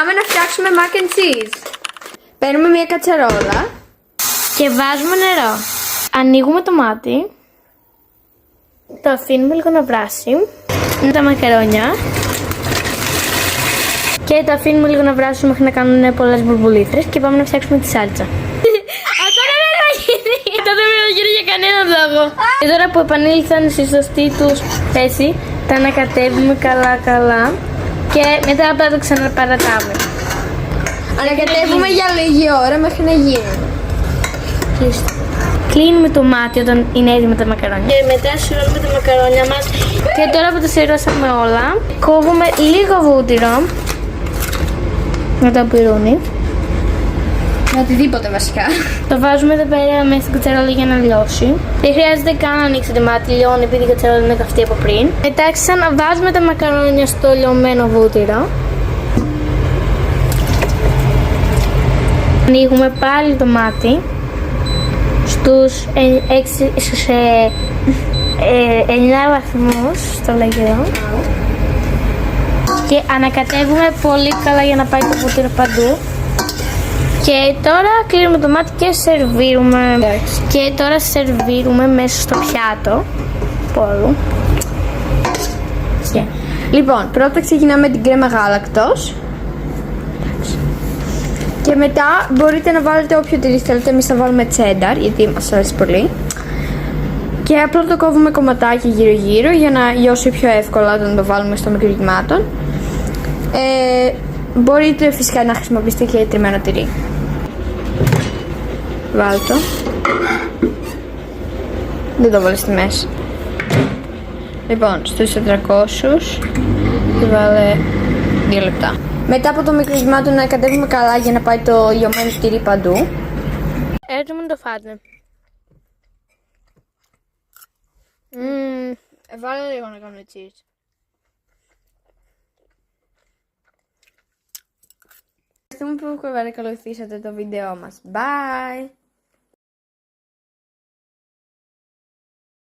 Πάμε να φτιάξουμε mac and cheese. Παίρνουμε μια κατσαρόλα και βάζουμε νερό. Ανοίγουμε το μάτι. Το αφήνουμε λίγο να βράσει. Είναι τα μακαρόνια. Και το αφήνουμε λίγο να βράσουν μέχρι να κάνουν πολλές μπουρμπουλήθρες και πάμε να φτιάξουμε τη σάλτσα. Αυτό δεν πρέπει να γίνει. Αυτό δεν πρέπει να γίνει για κανέναν λόγο. Και τώρα που επανήλθαν στη σωστή τους θέση, τα ανακατεύουμε καλά και μετά απλά το ξαναπαρατάμε. Ανακατεύουμε για λίγη ώρα μέχρι να γίνουν. Κλείνουμε το μάτι όταν είναι έτοιμα τα μακαρόνια. Και μετά συρρώνουμε τα μακαρόνια μας. Και τώρα που τα συρρώσαμε όλα, κόβουμε λίγο βούτυρο. Με το πυρούνι. Με οτιδήποτε βασικά. Το βάζουμε εδώ πέρα μέσα στην κατσαρόλα για να λιώσει. Δεν χρειάζεται καν να ανοίξετε μάτι, λιώνει επειδή η κατσαρόλα είναι καυτή από πριν. Μετά ξαναβάζουμε τα μακαρόνια στο λιωμένο βούτυρο. Ανοίγουμε πάλι το μάτι στους 9 βαθμούς στο λέγερο. Και ανακατεύουμε πολύ καλά για να πάει το βούτυρο παντού. Και τώρα κλείνουμε το μάτι και σερβίρουμε. Και τώρα σερβίρουμε μέσα στο πιάτο. Πόλου. Yeah. Λοιπόν, πρώτα ξεκινάμε την κρέμα γάλακτος. Και μετά μπορείτε να βάλετε όποιο τυρί θέλετε. Εμείς θα βάλουμε τσένταρ γιατί μας αρέσει πολύ. Και απλά το κόβουμε κομματάκια γύρω-γύρω για να λιώσει πιο εύκολα όταν το βάλουμε στο μικρογυμάτων. Μπορείτε φυσικά να χρησιμοποιήσετε και τριμμένο τυρί. Βάλτε το. Δεν το βάλω στη μέση. Λοιπόν, στους 400 και βάλε 2 λεπτά. Μετά από το μικρογυμάτο να κατέβουμε καλά για να πάει το λιωμένο τυρί παντού. Έτοιμο να το φάτε. Βάλε λίγο να κάνουμε cheese. Ευχαριστούμε που παρακολουθήσατε το βίντεό μας. Bye!